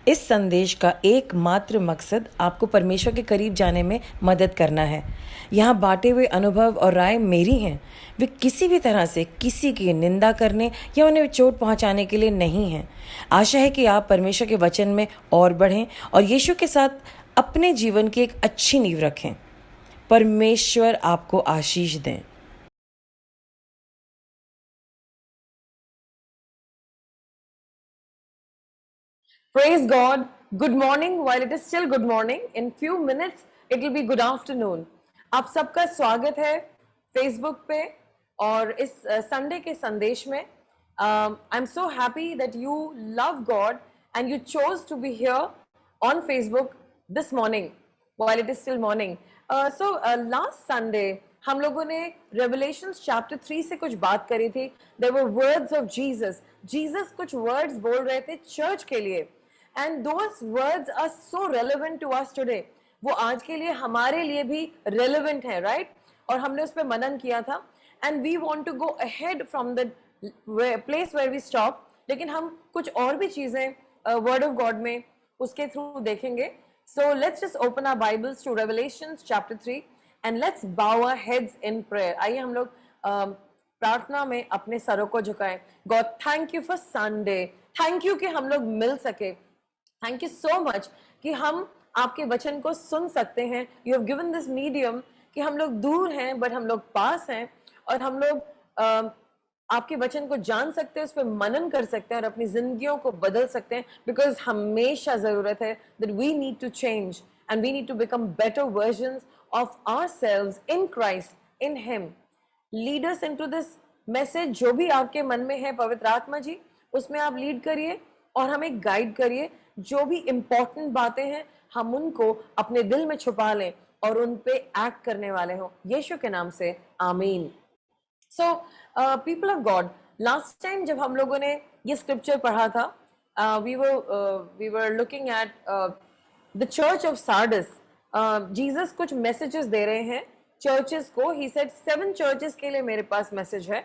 इस संदेश का एकमात्र मकसद आपको परमेश्वर के करीब जाने में मदद करना है। यहाँ बांटे हुए अनुभव और राय मेरी हैं, वे किसी भी तरह से किसी की निंदा करने या उन्हें चोट पहुँचाने के लिए नहीं हैं। आशा है कि आप परमेश्वर के वचन में और बढ़ें और यीशु के साथ अपने जीवन की एक अच्छी नींव रखें। परमेश्वर आपको आशीष दें। Praise God. Good morning while it is still good morning. In few minutes it will be good afternoon. आप सबका स्वागत है Facebook पे और इस संडे के संदेश में. I'm so happy that you love God and you chose to be here on Facebook this morning while it is still morning. Last Sunday हम लोगों ने Revelations chapter 3 से कुछ बात करी थी. There were words of Jesus. Jesus कुछ words बोल रहे थे चर्च के लिए. And those words are so relevant to us today. वो आज के लिए हमारे लिए भी relevant है, right? और हमने उस पर मनन किया था. And we want to go ahead from the place where we stop. लेकिन हम कुछ और भी चीजें Word of God में उसके through देखेंगे. So let's just open our Bibles to Revelations chapter 3 and let's bow our heads in prayer. आइए हम लोग प्रार्थना में अपने सरों को झुकाएं. God, thank you for Sunday. Thank you कि हम लोग मिल सके. Thank you so much कि हम आपके वचन को सुन सकते हैं. You have given this medium कि हम लोग दूर हैं but हम लोग पास हैं और हम लोग आपके वचन को जान सकते हैं, उस पर मनन कर सकते हैं और अपनी जिंदगियों को बदल सकते हैं. Because हमेशा जरूरत है that we need to change and we need to become better versions of ourselves in Christ, in Him. Lead us into this message. जो भी आपके मन में है पवित्र आत्मा जी, उसमें आप लीड करिए और हमें गाइड करिए. जो भी इम्पोर्टेंट बातें हैं हम उनको अपने दिल में छुपा लें और उन पे एक्ट करने वाले हों. यीशु के नाम से आमीन. So people of God, last time जब हम लोगों ने ये स्क्रिप्चर पढ़ा था, we were looking at the church of Sardis. Jesus कुछ मैसेजेस दे रहे हैं चर्चेस को. ही सेड 7 चर्चेस के लिए मेरे पास मैसेज है.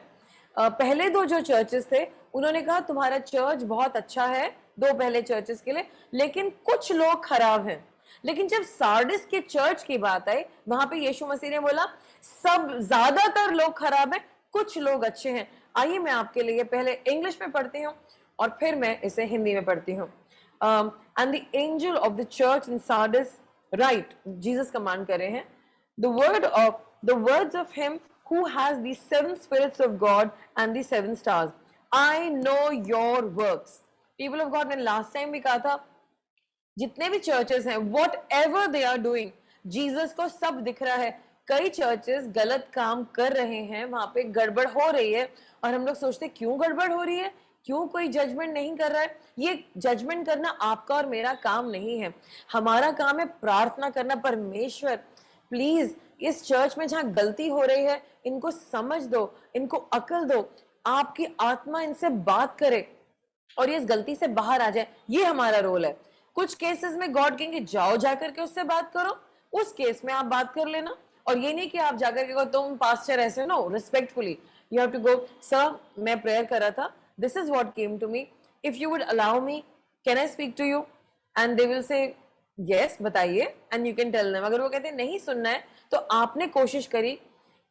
पहले 2 जो चर्चेस थे उन्होंने कहा तुम्हारा चर्च बहुत अच्छा है, 2 पहले चर्चेस के लिए, लेकिन कुछ लोग खराब हैं. लेकिन जब सार्डिस के चर्च की बात आई वहां पे यीशु मसीह ने बोला सब ज्यादातर लोग खराब हैं, कुछ लोग अच्छे हैं. आइए मैं आपके लिए पहले इंग्लिश में पढ़ती हूँ और फिर मैं इसे हिंदी में पढ़ती हूँ. And the angel of the church in Sardis right, Jesus command कर रहे हैं, the words of him who has the 7 spirits of God and the 7 stars. I know your works. People of God, मैंने last time भी कहा था जितने भी churches हैं whatever they are doing, Jesus को सब दिख रहा है. कई चर्चेस गलत काम कर रहे हैं, वहां पे गड़बड़ हो रही है और हम लोग सोचते हैं क्यों गड़बड़ हो रही है, क्यों कोई जजमेंट नहीं कर रहा है. ये जजमेंट करना आपका और मेरा काम नहीं है. हमारा काम है प्रार्थना करना. परमेश्वर प्लीज इस चर्च में जहां गलती हो रही है इनको समझ दो, इनको अकल दो, आपकी आत्मा इनसे बात करे और ये इस गलती से बाहर आ जाए. ये हमारा रोल है. कुछ केसेस में गॉड कहेंगे जाओ जाकर के उससे बात करो, उस केस में आप बात कर लेना. और ये नहीं कि आप जाकर के तुम पास्टर ऐसे, no, respectfully you have to go, sir मैं प्रेयर कर रहा था, this is what came to me, if you would allow me can I speak to you. And they will say yes, बताइए, and you can tell them. अगर वो कहते हैं नहीं सुनना है तो आपने कोशिश करी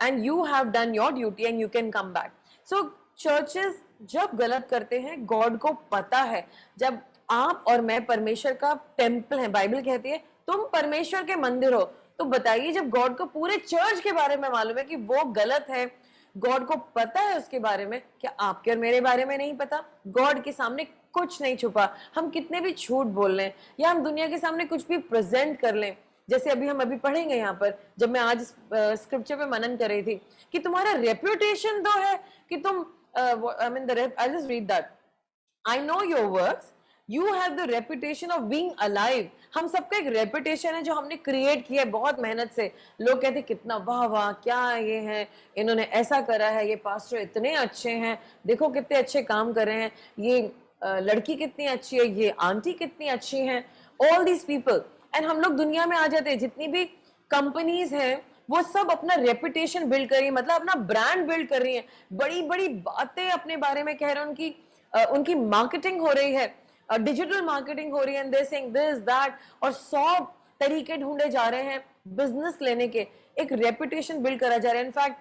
and you have done your duty and you can come back. So churches जब गलत करते हैं गॉड को पता है. जब आप और मैं परमेश्वर का टेम्पल है, बाइबल कहती है तुम परमेश्वर के मंदिर हो, तो बताइए जब गॉड को पूरे चर्च के बारे में मालूम है कि वो गलत है, गॉड को पता है उसके बारे में, क्या आपके और मेरे बारे में नहीं पता? गॉड के सामने कुछ नहीं छुपा. हम कितने भी झूठ बोल लें या हम दुनिया के सामने कुछ भी प्रेजेंट कर लें, जैसे हम अभी पढ़ेंगे यहाँ पर, जब मैं आज स्क्रिप्चर पे मनन कर रही थी कि तुम्हारा रेप्यूटेशन तो है कि तुम I'll just read that. I know your works. You have the reputation of being alive. हम सबका एक रेपुटेशन है जो हमने क्रिएट किया है बहुत मेहनत से. लोग कहते कितना वाह वाह, क्या ये है, इन्होंने ऐसा करा है, ये पास्टर इतने अच्छे हैं, देखो कितने अच्छे काम कर रहे हैं, ये लड़की कितनी अच्छी है, ये आंटी कितनी अच्छी हैं, ऑल दीज पीपल. एंड हम लोग दुनिया में आ जाते हैं, जितनी भी कंपनीज हैं वो सब अपना रेपुटेशन बिल्ड कर रही है, मतलब अपना ब्रांड बिल्ड कर रही है, बड़ी बड़ी बातें अपने बारे में कह रहे हैं, उनकी मार्केटिंग हो रही है. डिजिटल मार्केटिंग हो रही है, दे सेइंग दिस दैट, और 100 तरीके ढूंढे जा रहे हैं बिजनेस लेने के, एक रेपुटेशन बिल्ड करा जा रहा है। इनफैक्ट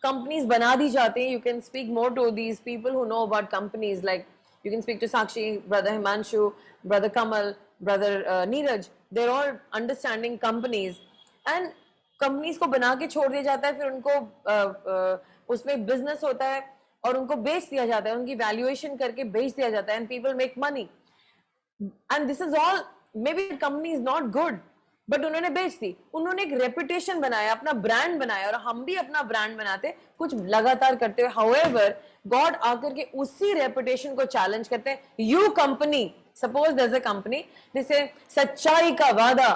कंपनीज बना दी जाती हैं. You can speak more to these people who know about companies, like you can speak to Sakshi, brother Himanshu, brother Kamal, brother Neeraj. They're all understanding companies, and companies को बना के छोड़ दिया जाता है, फिर उनको उसमें बिजनेस होता है और उनको बेच दिया जाता है, उनकी वैल्यूएशन करके बेच दिया जाता है, and people make money. And this is all, maybe the company is not good, but उन्होंने बेच दी, उन्होंने एक रेपुटेशन बनाया, अपना ब्रांड बनाया, और हम भी अपना ब्रांड बनाते कुछ लगातार करते हुए. हाउएवर गॉड आकर के उसी रेपुटेशन को चैलेंज करते हैं. You company, suppose there is a company जिसे सच्चाई का वादा,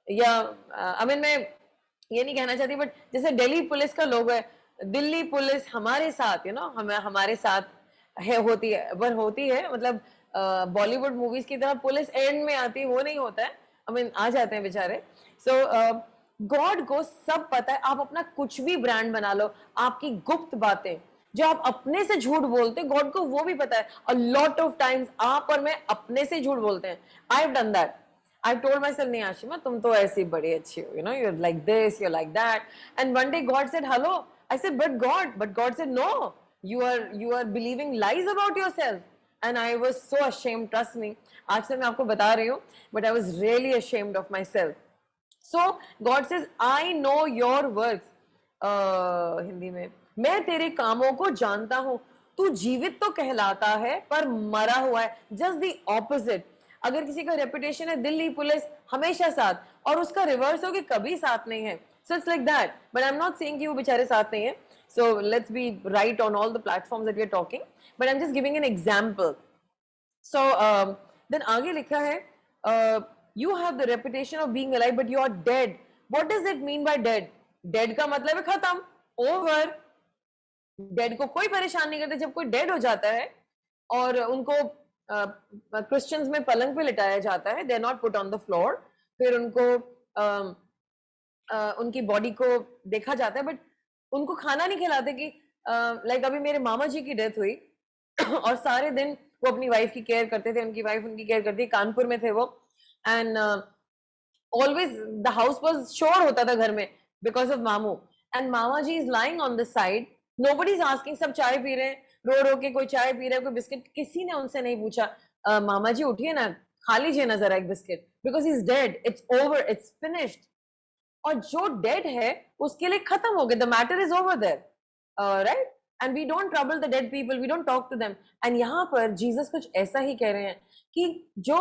या आई मीन मैं ये नहीं कहना चाहती, बट जैसे दिल्ली पुलिस का लोगो है, दिल्ली पुलिस हमारे साथ, हमारे साथ है, होती है, मतलब बॉलीवुड मूवीज की तरह पुलिस एंड में आती, वो नहीं होता है. आ जाते हैं बेचारे. सो गॉड को सब पता है. आप अपना कुछ भी ब्रांड बना लो, आपकी गुप्त बातें जो आप अपने से झूठ बोलते हैं, गॉड को वो भी पता है. अ लॉट ऑफ टाइम्स आप और मैं अपने से झूठ बोलते हैं. I have done that. I told myself, नहीं आशिमा, तुम तो ऐसी बड़ी अच्छी हो, you are like this, you are like that. And one day God said hello. I said but God said no, you are believing lies about yourself. And I was so ashamed, trust me. आज से मैं आपको बता रही हूँ, but I was really ashamed of myself. So God says, I know your works. Hindi में, मैं तेरे कामों को जानता हूँ. तू जीवित तो कहलाता है पर मरा हुआ है. Just the opposite. अगर किसी का रेपुटेशन है दिल्ली पुलिस हमेशा साथ, और उसका रिवर्स हो कि कभी साथ नहीं है. So it's like that. But I'm not saying कि वो बेचारे साथ नहीं है. So let's be right on all the platforms that we are talking. But I'm just giving an example. So then आगे लिखा है, you have the reputation of being alive but you are dead. What does it mean by dead? Dead का मतलब है खत्म, over. Dead को कोई परेशान नहीं करता. जब कोई dead हो जाता है और उनको क्रिश्चियंस में पलंग पे लिटाया जाता है, they are not put on the floor. फिर उनको उनकी बॉडी को देखा जाता है, बट उनको खाना नहीं खिलाते. कि लाइक अभी मेरे मामा जी की डेथ हुई और सारे दिन वो अपनी वाइफ की केयर करते थे, उनकी वाइफ उनकी केयर करती. कानपुर में थे वो, and always the house was sure होता था घर में बिकॉज ऑफ मामू. एंड मामा जी is lying on the side, nobody is asking. सब चाय पी रहे हैं, रो रो के, कोई चाय पी रहा है, कोई बिस्किट. किसी ने उनसे नहीं पूछा मामा जी उठिए ना, खा लीजिए ना जरा एक biscuit, because is dead. It's over, it's finished. और जो डेड है उसके लिए खत्म हो गया. The matter is over there, right? And we don't trouble the dead people, we don't talk to them. And यहाँ पर जीसस कुछ ऐसा ही कह रहे हैं कि जो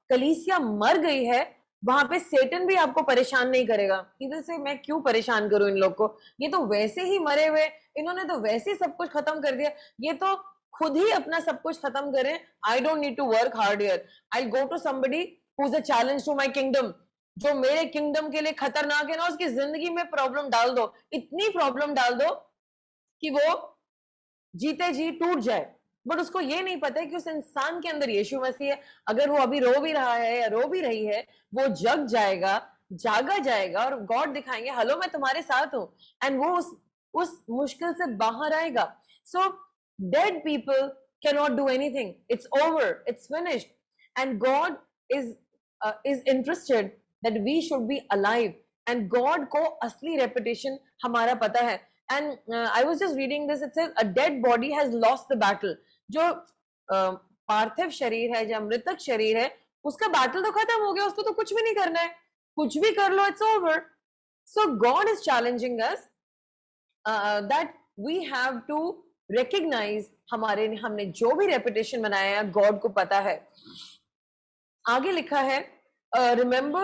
कलीसिया मर गई है वहां पे सेटन भी आपको परेशान नहीं करेगा. इधर से मैं क्यों परेशान करूं इन लोग को, ये तो वैसे ही मरे हुए, इन्होंने तो वैसे ही सब कुछ खत्म कर दिया, ये तो खुद ही अपना सब कुछ खत्म करें. I don't need to work hard here. I go to somebody who is a challenge to my kingdom. जो मेरे किंगडम के लिए खतरनाक है ना, उसकी जिंदगी में प्रॉब्लम डाल दो, इतनी प्रॉब्लम डाल दो कि वो जीते जी टूट जाए. बट उसको ये नहीं पता है कि उस इंसान के अंदर यीशु मसीह है. अगर वो अभी रो भी रहा है या रो भी रही है, वो जग जाएगा, जागा जाएगा, और गॉड दिखाएंगे हेलो मैं तुम्हारे साथ हूं, एंड वो उस मुश्किल से बाहर आएगा. So dead people can not do anything. It's over, it's finished. And God is interested that we should be alive. And God को असली reputation हमारा पता है. And I was just reading this. It says a dead body has lost the battle. जो पार्थिव शरीर है, जो मृतक शरीर है, उसका बैटल तो खत्म हो गया, उसको तो कुछ भी नहीं करना है. कुछ भी कर लो, it's over. So God is challenging us that we have to recognize हमने जो भी reputation बनाया है, God को पता है. आगे लिखा है, remember,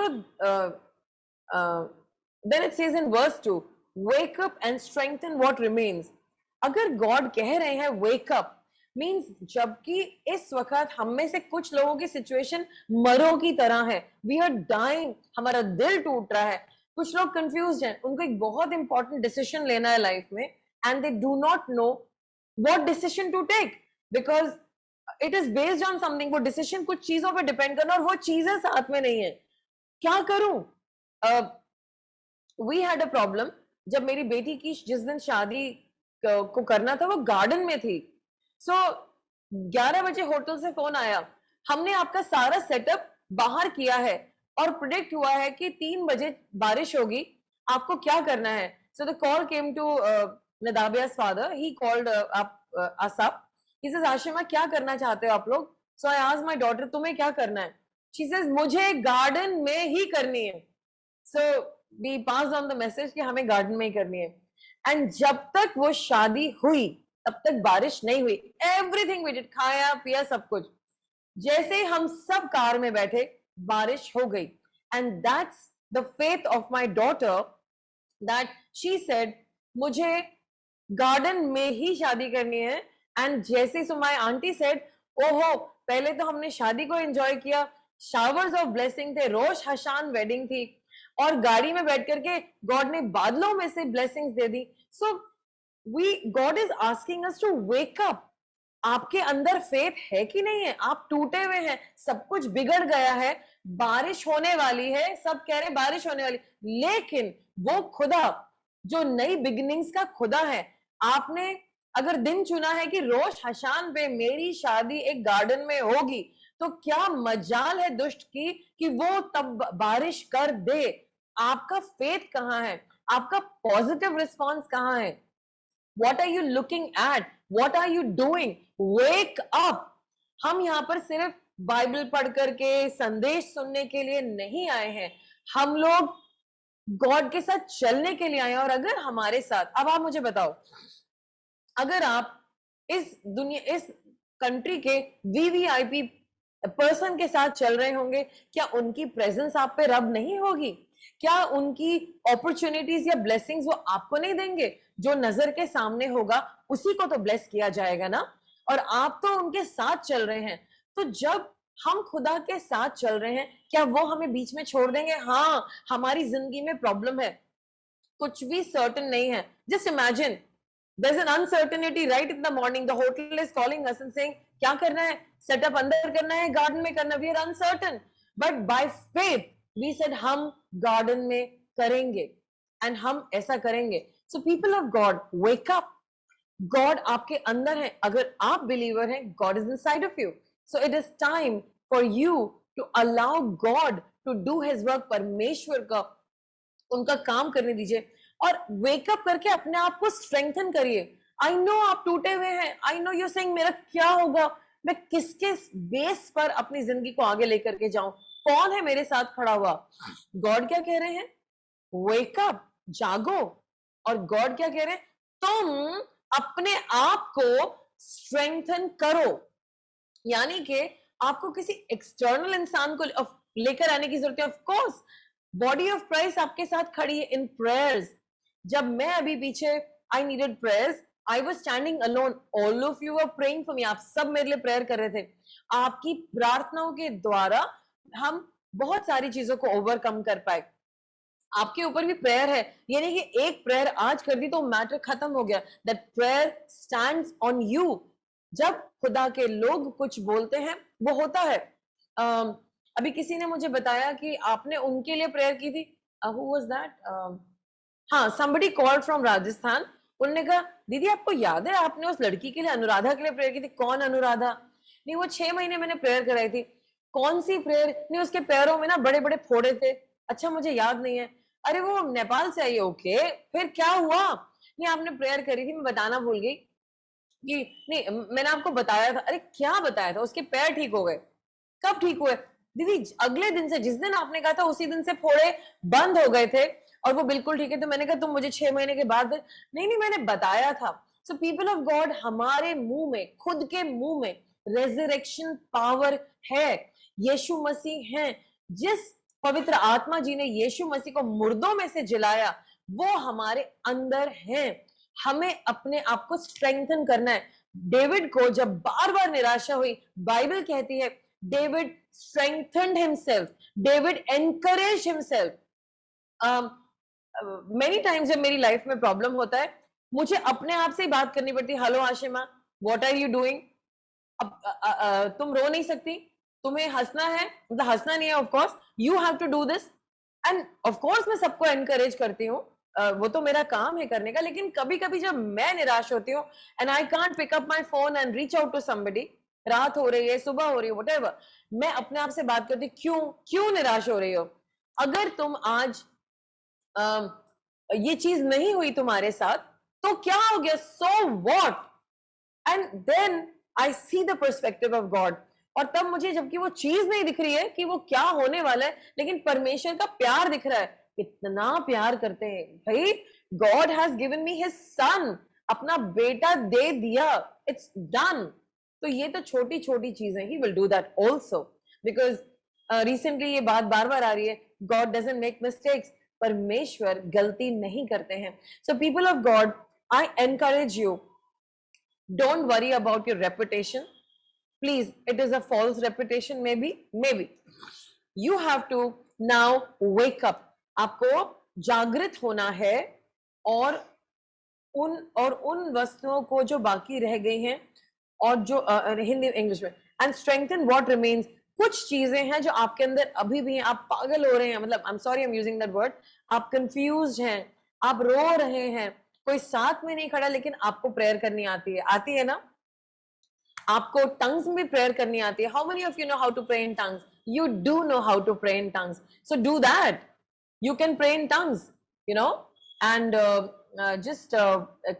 then it says in verse 2, wake up and strengthen what remains. अगर गॉड कह रहे हैं wake up, means जबकि इस वक्त हम में से कुछ लोगों की सिचुएशन मरो की तरह है, we are dying, हमारा दिल टूट रहा है. कुछ लोग कंफ्यूज्ड हैं, उनको एक बहुत इंपॉर्टेंट डिसीजन लेना है लाइफ में, and they do not know what decision to take because it is based on something. वो डिसीजन कुछ चीजों पे डिपेंड करना, और वो चीजें साथ में नहीं है. क्या करूं? We had a problem. जब मेरी बेटी की जिस दिन शादी को करना था, वो गार्डन में थी. सो 11 बजे होटल से फोन आया, हमने आपका सारा सेटअप बाहर किया है और प्रिडिक्ट हुआ है कि 3 बजे बारिश होगी, आपको क्या करना है? So the call came to नदाबिया's father. He called us up. He says, Ashima क्या करना चाहते हो आप लोग? So I asked my daughter, तुम्हें क्या करना है? She says, मुझे गार्डन में ही करनी है. So we passed on the message कि हमें गार्डन में ही करनी है. एंड जब तक वो शादी हुई तब तक बारिश नहीं हुई. एवरीथिंग वी डिड, खाया पिया सब कुछ. जैसे ही हम सब कार में बैठे बारिश हो गई. And that's the faith of my daughter, that she said मुझे गार्डन में ही शादी करनी है. एंड जैसे सो माय आंटी सेड, ओहो पहले तो हमने शादी को एंजॉय किया, शावर्स ऑफ ब्लेसिंग थे, रोश हशान वेडिंग थी, और गाड़ी में बैठ करके गॉड ने बादलों में से ब्लेसिंग्स दे दी. So God is asking us to wake up. आपके अंदर फेथ है कि नहीं है? आप टूटे हुए हैं, सब कुछ बिगड़ गया है, बारिश होने वाली है, सब कह रहे बारिश होने वाली, लेकिन वो खुदा जो नई बिगिनिंग्स का खुदा है, आपने अगर दिन चुना है कि रोश हशान पे मेरी शादी एक गार्डन में होगी, तो क्या मजाल है दुष्ट की कि वो तब बारिश कर दे. आपका फेथ कहाँ है? आपका पॉजिटिव रिस्पॉन्स कहाँ है? What are you looking at? What are you doing? Wake up. हम यहाँ पर सिर्फ बाइबल पढ़ करके संदेश सुनने के लिए नहीं आए हैं, हम लोग गॉड के साथ चलने के लिए आए हैं. और अगर हमारे साथ, अब आप मुझे बताओ, अगर आप इस दुनिया, इस कंट्री के वीवीआईपी पर्सन के साथ चल रहे होंगे, क्या उनकी प्रेजेंस आप पे रब नहीं होगी? क्या उनकी अपॉर्चुनिटीज या ब्लेसिंग्स वो आपको नहीं देंगे? जो नजर के सामने होगा उसी को तो ब्लेस किया जाएगा ना. और आप तो उनके साथ चल रहे हैं. तो जब हम खुदा के साथ चल रहे हैं, क्या वो हमें बीच में छोड़ देंगे? हाँ, हमारी जिंदगी में प्रॉब्लम है, कुछ भी सर्टन नहीं है. Just imagine, there's an uncertainty right in the morning. The hotel is calling us and saying, क्या करना है? सेटअप अंदर करना है, गार्डन में करना? We are uncertain. But by faith, we said हम गार्डन में करेंगे and हम ऐसा करेंगे. So people of God, wake up. God आपके अंदर है. अगर आप believer हैं, God is inside of you. So it is time for you to allow God to do His work. परमेश्वर का उनका काम करने दीजिए और वेकअप करके अपने आप को स्ट्रेंथन करिए. आई नो आप टूटे हुए हैं. आई नो यू सेइंग मेरा क्या होगा, मैं किसके बेस पर अपनी जिंदगी को आगे लेकर के जाऊं, कौन है मेरे साथ खड़ा हुआ? गॉड क्या कह रहे हैं? वेकअप, जागो. और गॉड क्या कह रहे हैं? तुम अपने आप को स्ट्रेंथन करो. यानी कि आपको किसी एक्सटर्नल इंसान को लेकर आने की जरूरत है. Of course body of Christ आपके साथ खड़ी है इन प्रेयर्स. जब मैं अभी पीछे I needed prayers, I was standing alone, all of you were praying for me. आप सब मेरे लिए प्रेयर कर रहे थे. आपकी प्रार्थनाओं के द्वारा हम बहुत सारी चीजों को ओवरकम कर पाए. आपके ऊपर भी प्रेयर है, ये नहीं कि एक प्रेयर आज कर दी तो मैटर खत्म हो गया. That prayer stands on you. जब खुदा के लोग कुछ बोलते हैं वो होता है. अभी किसी ने मुझे बताया कि आपने उनके लिए प्रेयर की थी. Who was that? हाँ, somebody called from राजस्थान. उन्होंने कहा दीदी आपको याद है आपने उस लड़की के लिए, अनुराधा के लिए प्रेयर की थी. कौन अनुराधा? नहीं, वो 6 महीने मैंने प्रेयर कराई थी. कौन सी प्रेयर? नहीं, उसके पैरों में ना बड़े बड़े फोड़े थे. अच्छा, मुझे याद नहीं है. अरे वो नेपाल से आई है. ओके, फिर क्या हुआ? नहीं, आपने प्रेयर करी थी, मैं बताना भूल गई कि नहीं, मैंने आपको बताया था. अरे क्या बताया था? उसके पैर ठीक हो गए. कब ठीक हुए? दीदी अगले दिन से, जिस दिन आपने कहा था उसी दिन से फोड़े बंद हो गए थे और वो बिल्कुल ठीक है. तो मैंने कहा तुम मुझे 6 महीने के बाद, नहीं मैंने बताया था. सो पीपल ऑफ गॉड, हमारे मुंह में, खुद के मुंह में रेजरेक्शन पावर है. यीशु मसीह हैं. जिस पवित्र आत्मा जी ने यीशु मसीह को मुर्दों में से जिलाया, वो हमारे अंदर हैं. हमें अपने आप को स्ट्रेंथन करना है. डेविड को जब बार बार निराशा हुई, बाइबल कहती है David strengthened himself, David encouraged himself. Many times जब मेरी लाइफ में प्रॉब्लम होता है, मुझे अपने आप से ही बात करनी पड़ती है. Hello Ashima, what are you doing? अब तुम रो नहीं सकती, तुम्हें हंसना है, मतलब हंसना नहीं है. Of course you have to do this. And of course मैं सबको एनकरेज करती हूँ. वो तो मेरा काम है करने का, लेकिन कभी कभी जब मैं निराश होती हूँ and I can't pick up my phone and reach out to somebody, रात हो रही है, सुबह हो रही है, व्हाटएवर, मैं अपने आप से बात करती हूँ, क्यों क्यों निराश हो रही हो? अगर तुम आज ये चीज नहीं हुई तुम्हारे साथ तो क्या हो गया, so what? And then I see the perspective of God. और तब मुझे, जबकि वो चीज नहीं दिख रही है कि वो क्या होने वाला है, लेकिन परमेश्वर का प्यार दिख रहा है, कितना प्यार करते हैं भाई। God has given me his son, अपना बेटा दे दिया, इट्स डन। तो ये तो छोटी छोटी चीजें, he will do that also, because recently ये बात बार बार आ रही है, गॉड डजंट मेक मिस्टेक्स, परमेश्वर गलती नहीं करते हैं। सो people of God, I encourage you, don't worry about your reputation, please, it is a false reputation, maybe you have to now wake up, आपको जागृत होना है, और उन वस्तुओं को जो बाकी रह गई हैं, और जो हिंदी इंग्लिश में, एंड स्ट्रेंथन व्हाट रिमेन्स, कुछ चीजें हैं जो आपके अंदर अभी भी हैं, आप पागल हो रहे हैं, मतलब I am sorry I am using that word, आप कंफ्यूज हैं, आप रो रहे हैं, कोई साथ में नहीं खड़ा, लेकिन आपको प्रेयर करनी आती है ना, आपको टंग्स में प्रेयर करनी आती है। How many of you know how to pray in tongues? You do know how to pray in tongues, so do that, you can pray in tongues, you know, and just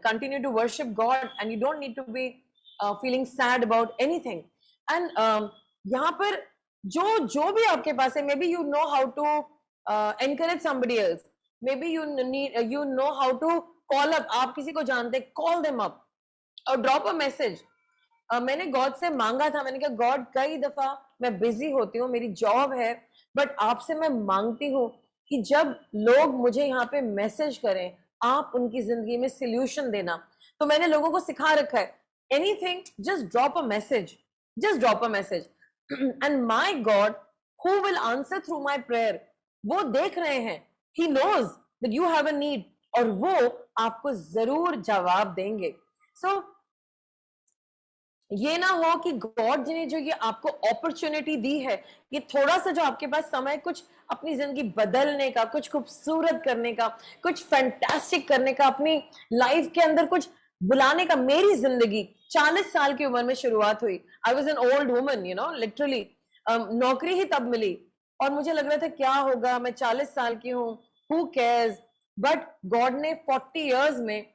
continue to worship God, and you don't need to be feeling sad about anything. And यहाँ पर जो भी आपके पास है, maybe you know how to encourage somebody else, maybe you know how to call up, आप किसी को जानते, call them up और drop a message. मैंने गॉड से मांगा था, मैंने कहा गॉड, कई दफा मैं बिजी होती हूँ, मेरी जॉब है, बट आपसे मैं मांगती हूँ कि जब लोग मुझे यहाँ पे मैसेज करें, आप उनकी जिंदगी में सोल्यूशन देना। तो मैंने लोगों को सिखा रखा है, anything, just drop a message, just drop a message, and my God who will answer through my prayer, वो देख रहे हैं, he knows that you have a need, और वो आपको जरूर जवाब देंगे। सो ये ना हो कि गॉड ने जो ये आपको अपॉर्चुनिटी दी है, ये थोड़ा सा जो आपके पास समय, कुछ अपनी जिंदगी बदलने का, कुछ खूबसूरत करने का, कुछ फैंटास्टिक करने का, अपनी लाइफ के अंदर कुछ बुलाने का। मेरी जिंदगी 40 साल की उम्र में शुरुआत हुई, I was an old woman, you know, literally नौकरी ही तब मिली, और मुझे लग रहा था क्या होगा, मैं 40 साल की हूँ, हु केयर्स, बट गॉड ने 40 इयर्स में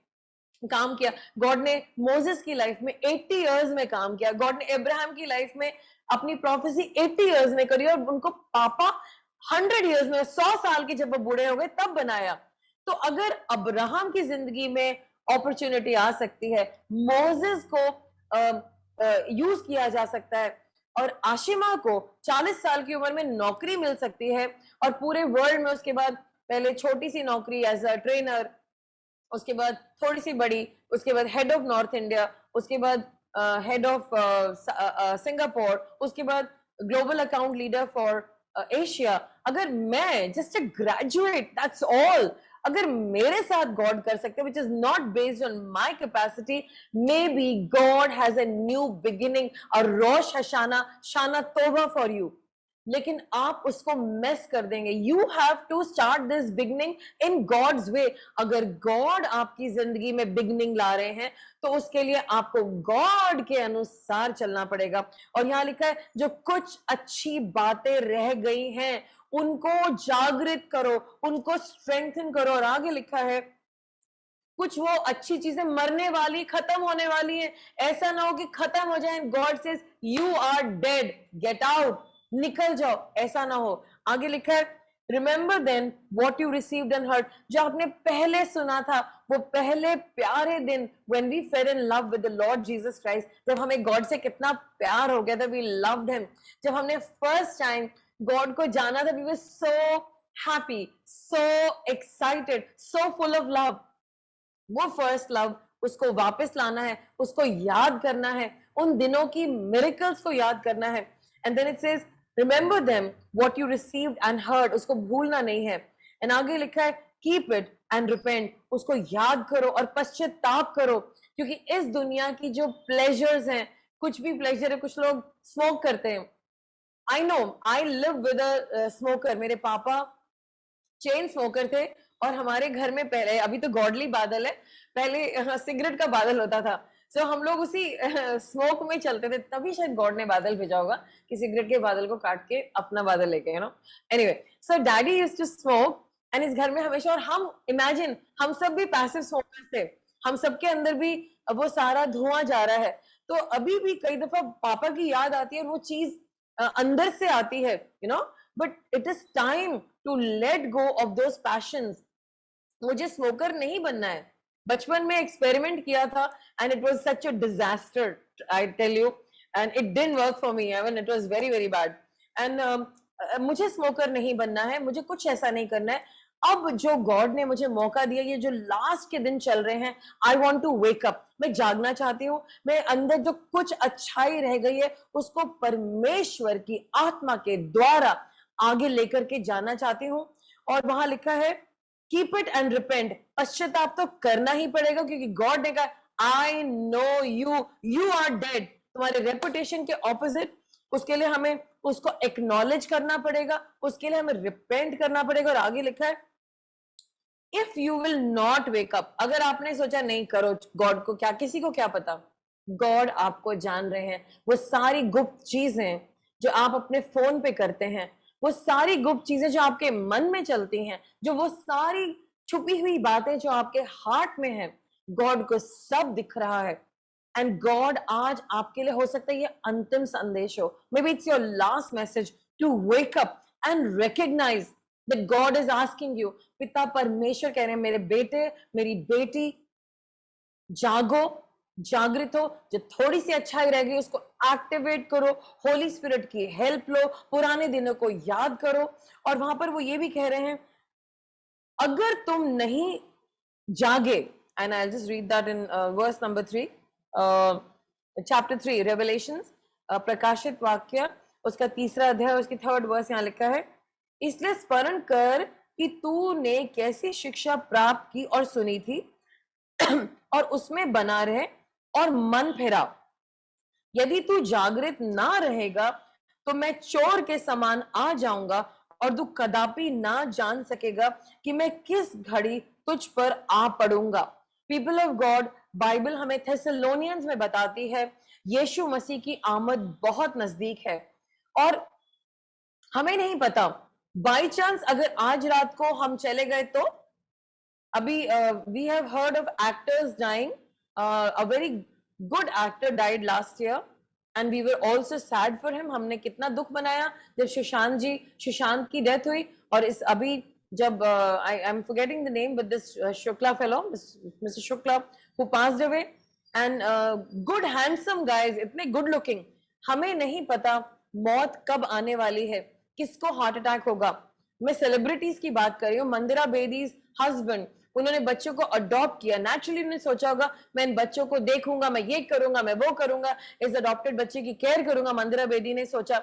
काम किया, गॉड ने मोसेस की लाइफ में 80 इयर्स में काम किया, गॉड ने अब्राहम की लाइफ में अपनी प्रोफेसी 80 इयर्स में करी, और उनको पापा 100 इयर्स में, 100 साल के जब वो बूढ़े हो गए तब बनाया। तो अगर अब्राहम की जिंदगी में अपॉर्चुनिटी आ सकती है, मोसेस को यूज किया जा सकता है, और आशिमा को 40 साल की उम्र में नौकरी मिल सकती है, और पूरे वर्ल्ड में उसके बाद पहले छोटी सी नौकरी एज अ ट्रेनर, उसके बाद थोड़ी सी बड़ी, उसके बाद हेड ऑफ नॉर्थ इंडिया, उसके बाद हेड ऑफ सिंगापुर, उसके बाद global account leader for Asia. अगर मैं just a graduate, that's all, अगर मेरे साथ गॉड कर सकते, which is not based on my capacity, maybe God has a new beginning, a Rosh Hashanah Shana Tova for you, लेकिन आप उसको मिस कर देंगे। You have to start this beginning in God's way. अगर God आपकी जिंदगी में beginning ला रहे हैं, तो उसके लिए आपको गॉड के अनुसार चलना पड़ेगा। और यहाँ लिखा है, जो कुछ अच्छी बातें रह गई हैं उनको जागृत करो, उनको स्ट्रेंथन करो। और आगे लिखा है, कुछ वो अच्छी चीजें मरने वाली, खत्म होने वाली है, ऐसा ना हो कि खत्म हो जाए, God says you are dead, get out, निकल जाओ, ऐसा ना हो। आगे लिखा है, remember then what you received and heard, जो आपने पहले सुना था, वो पहले प्यारे दिन, when we fell in love with the Lord Jesus Christ, जब हमें गॉड से कितना प्यार हो गया था, वी लव्ड हिम, जब हमने फर्स्ट टाइम गॉड को जाना था, we were so happy, so excited, so full of love. वो फर्स्ट लव, उसको वापस लाना है, उसको याद करना है, उन दिनों की मिरेकल्स को याद करना है। And then it says, remember them what you received and heard, उसको भूलना नहीं है। एंड आगे लिखा है, कीप इट एंड रिपेंट, उसको याद करो और पश्चाताप करो, क्योंकि इस दुनिया की जो प्लेजर्स हैं, कुछ भी प्लेजर है, कुछ लोग स्मोक करते हैं, I know, I live with a smoker, मेरे पापा चेन स्मोकर थे, और हमारे घर में पहले, अभी तो गॉडली बादल है, पहले सिगरेट का बादल होता था। सो हम लोग उसी स्मोक में चलते थे, तभी शायद गॉड ने बादल भेजा होगा कि सिगरेट के बादल को काट के अपना बादल लेके, you know. Anyway, so daddy used to smoke and इस घर में हमेशा, और हम इमेजिन हम सब भी पैसिव स्मोकर्स थे, हम सबके अंदर भी वो सारा धुआं जा रहा है। तो अभी भी कई दफा पापा की याद आती है और वो चीज अंदर से आती है, you know, but it is time to let go of those passions. मुझे स्मोकर नहीं बनना है। बचपन में एक्सपेरिमेंट किया था and it was such a disaster, I tell you, and it didn't work for me, even it was very very bad. And मुझे smoker नहीं बनना है, मुझे कुछ ऐसा नहीं करना है। अब जो गॉड ने मुझे मौका दिया, ये जो लास्ट के दिन चल रहे हैं, I want to wake up. मैं जागना चाहती हूँ, मैं अंदर जो कुछ अच्छाई रह गई है उसको परमेश्वर की आत्मा के द्वारा आगे लेकर के जाना चाहती हूँ। और वहां लिखा है कीप इट एंड रिपेंट, पश्चाताप तो करना ही पड़ेगा, क्योंकि गॉड ने कहा I know you, you are dead, तुम्हारे रेपुटेशन के ऑपोजिट। उसके लिए हमें उसको एक्नॉलेज करना पड़ेगा, उसके लिए हमें रिपेंट करना पड़ेगा। और आगे लिखा है if you will not wake up, अगर आपने सोचा नहीं करो, गॉड को क्या, किसी को क्या पता, गॉड आपको जान रहे हैं। वो सारी गुप्त चीजें जो आप अपने फोन पे करते हैं, वो सारी गुप्त चीजें जो आपके मन में चलती हैं, जो वो सारी छुपी हुई बातें जो आपके हार्ट में है, गॉड को सब दिख रहा है। एंड गॉड आज आपके लिए, हो सकता है ये अंतिम संदेश हो, maybe it's your last message to wake up and recognize that God is asking you. पिता परमेश्वर कह रहे हैं मेरे बेटे मेरी बेटी, जागो, जागृत हो, जो थोड़ी सी अच्छाई रह गई उसको एक्टिवेट करो, होली स्पिरिट की हेल्प लो, पुराने दिनों को याद करो। और वहां पर वो ये भी कह रहे हैं अगर तुम नहीं जागे, and I just read that in verse number 3, chapter 3 revelations, प्रकाशित वाक्य, उसका 3रा अध्याय, उसकी 3rd वर्स यहाँ लिखा है इसलिए स्मरण कर कि तूने कैसी शिक्षा प्राप्त की और सुनी थी और उसमें बना रहे और मन फेरा। यदि तू जागृत ना रहेगा तो मैं चोर के समान आ जाऊंगा और तू कदापि ना जान सकेगा कि मैं किस घड़ी तुझ पर आ पड़ूंगा। पीपल ऑफ गॉड, बाइबल हमें थेसलोनियंस में बताती है यीशु मसीह की आमद बहुत नजदीक है। और हमें नहीं पता, बाई चांस अगर आज रात को हम चले गए तो, अभी we have heard of actors dying, a very good actor died last year and we were also sad for him. हमने कितना दुख मनाया जब सुशांत की डेथ हुई। और इस अभी जब I am forgetting the name but this Shukla fellow, mister Shukla, who passed away, and good handsome guys, इतने गुड लुकिंग। हमें नहीं पता मौत कब आने वाली है, किसको हार्ट अटैक होगा। मैं सेलिब्रिटीज की बात कर रही हूँ, मंदिरा बेदीज हस्बैंड, उन्होंने बच्चों को अडॉप्ट किया। नेचुरली उन्होंने सोचा होगा मैं इन बच्चों को देखूंगा, मैं ये करूंगा, मैं वो करूंगा, इस अडॉप्टेड बच्चे की केयर करूंगा। मंदिरा बेदी ने सोचा,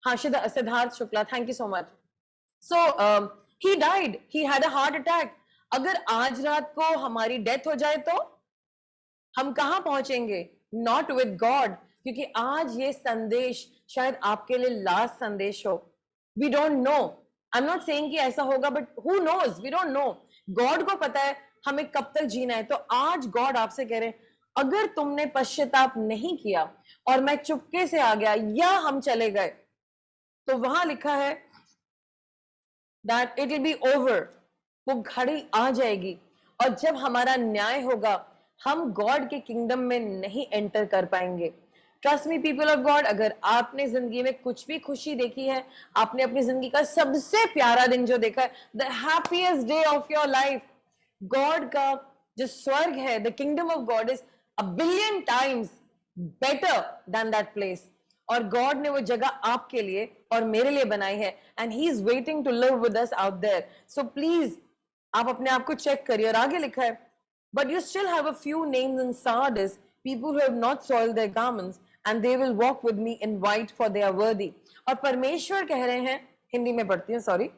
हाँ, Siddharth Shukla, thank you so much. So he died, he had a heart attack. अगर आज रात को हमारी डेथ हो जाए तो हम कहां पहुंचेंगे? नॉट विद गॉड, क्योंकि आज ये संदेश शायद आपके लिए लास्ट संदेश हो। We don't know, I am not saying कि ऐसा होगा, but who knows, we don't know. God को पता है हमें कब तक जीना है। तो आज गॉड आपसे कह रहे हैं अगर तुमने पश्चाताप नहीं किया और मैं चुपके से आ गया या हम चले गए, तो वहां लिखा है that it will be over, वो घड़ी आ जाएगी। और जब हमारा न्याय होगा हम गॉड के किंगडम में नहीं एंटर कर पाएंगे। Trust me people of God, अगर आपने जिंदगी में कुछ भी खुशी देखी है, आपने अपनी जिंदगी का सबसे प्यारा दिन जो देखा है, the happiest day of your life, God का जो स्वर्ग है, the kingdom of God is a billion times better than that place. और गॉड ने वो जगह आपके लिए और मेरे लिए बनाई है, and he is waiting to live with us out there. So please आप अपने आप को चेक करिए। और आगे लिखा है but you still have a few names in Sardis, people who have not soiled their garments, and they will walk with me in white, for they are worthy. और परमेश्वर कह रहे हैं, हिंदी में पढ़ती हूँ, सॉरी,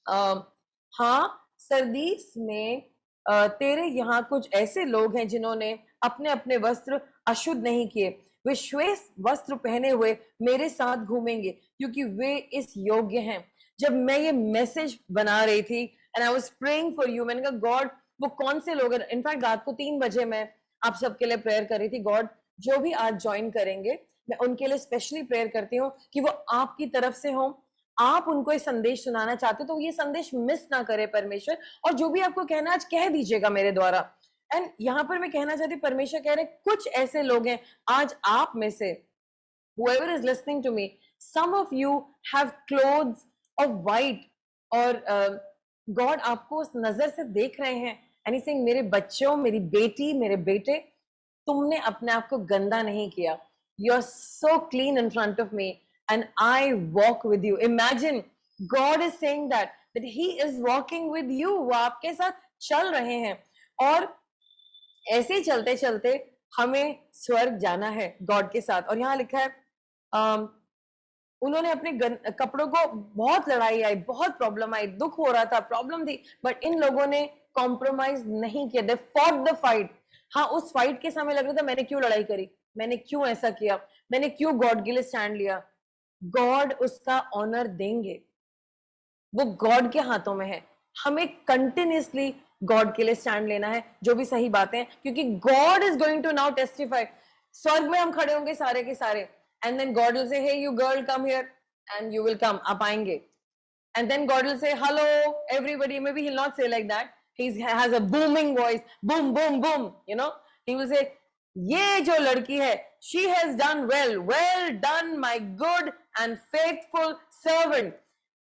हाँ, सरदीस में तेरे यहाँ कुछ ऐसे लोग हैं जिन्होंने अपने अपने वस्त्र अशुद्ध नहीं किए, वे श्वेत वस्त्र पहने हुए मेरे साथ घूमेंगे क्योंकि वे इस योग्य हैं। जब मैं ये मैसेज बना रही थी, and I was praying for you. मैंने कहा गॉड वो कौन से लोग हैं, इनफैक्ट रात को 3 बजे मैं आप सबके लिए प्रेयर कर रही थी, गॉड जो भी आज ज्वाइन करेंगे मैं उनके लिए स्पेशली प्रेयर करती हूँ कि वो आपकी तरफ से हो, आप उनको ये संदेश सुनाना चाहते हो तो ये संदेश मिस ना करे परमेश्वर, और जो भी आपको कहना आज कह दीजिएगा मेरे द्वारा। एंड यहाँ पर मैं कहना चाहती हूँ, परमेश्वर कह रहे कुछ ऐसे लोग हैं आज आप में से, whoever is listening to me, some of you have clothes of white, और गॉड आपको उस नजर से देख रहे हैं एंड ही सेइंग मेरे बच्चों, मेरी बेटी, मेरे बेटे, तुमने अपने आप को गंदा नहीं किया, you are so clean in front of me and I walk with you. Imagine God is saying that he is walking with you, वो आपके साथ चल रहे हैं, और ऐसे ही चलते चलते हमें स्वर्ग जाना है गॉड के साथ। और यहाँ लिखा है उन्होंने अपने कपड़ों को, बहुत लड़ाई आई, बहुत प्रॉब्लम आई, दुख हो रहा था, प्रॉब्लम थी, बट इन लोगों ने कॉम्प्रोमाइज नहीं किया, दे फॉट द फाइट। हाँ, उस फाइट के समय लग रहा था मैंने क्यों लड़ाई करी, मैंने क्यों ऐसा किया, मैंने क्यों गॉड के लिए स्टैंड लिया। गॉड उसका ऑनर देंगे, वो गॉड के हाथों में है। हमें कंटिन्यूसली गॉड के लिए स्टैंड लेना है, जो भी सही बातें हैं, क्योंकि God is going to now testify. स्वर्ग में हम खड़े होंगे सारे के सारे, and then God will say hey you girl come here, and you will come, आप आएंगे, and then God will say hello everybody, maybe he will not say like that, he has a booming voice, boom boom boom, you know, he will say ये जो लड़की है, she has done well, well done my good and faithful servant,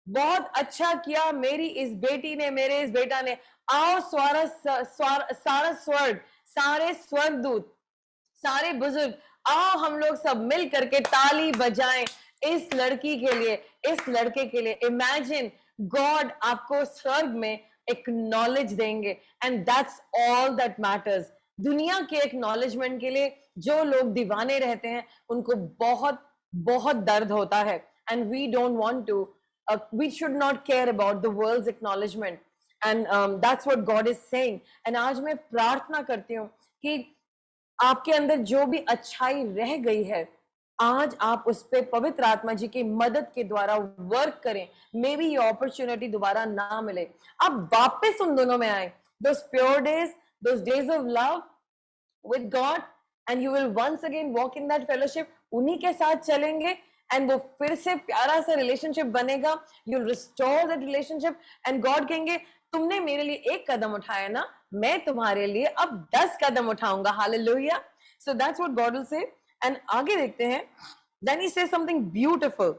बहुत अच्छा किया मेरी इस बेटी ने, मेरे इस बेटा ने। आओ सारा स्वर्ग, सारे स्वर्गदूत, सारे बुजुर्ग, आओ हम लोग सब मिल करके ताली बजाएं इस लड़की के लिए, इस लड़के के लिए। इमेजिन गॉड आपको स्वर्ग में एक्नॉलेज देंगे, and that's all that matters. दुनिया के एक्नॉलेजमेंट के लिए जो लोग दीवाने रहते हैं उनको बहुत बहुत दर्द होता है, and we don't want to, we should not care about the world's acknowledgement, and that's what God is saying. And आज मैं प्रार्थना करती हूँ कि आपके अंदर जो भी अच्छाई रह गई है, आज आप उस पे पवित्र आत्मा जी की मदद के द्वारा वर्क करें। मे बी ये अपॉर्चुनिटी दोबारा ना मिले, आप वापस उन दोनों में आए, those pure days, those days of love with God, and you will once again walk in that fellowship, उन्हीं के साथ चलेंगे, एंड वो फिर से प्यारा सा रिलेशनशिप बनेगा, you'll restore that relationship, and God कहेंगे तुमने मेरे लिए एक कदम उठाया ना, मैं तुम्हारे लिए अब 10 कदम उठाऊंगा। Hallelujah. So that's what God will say. And आगे देखते हैं, then he says something beautiful.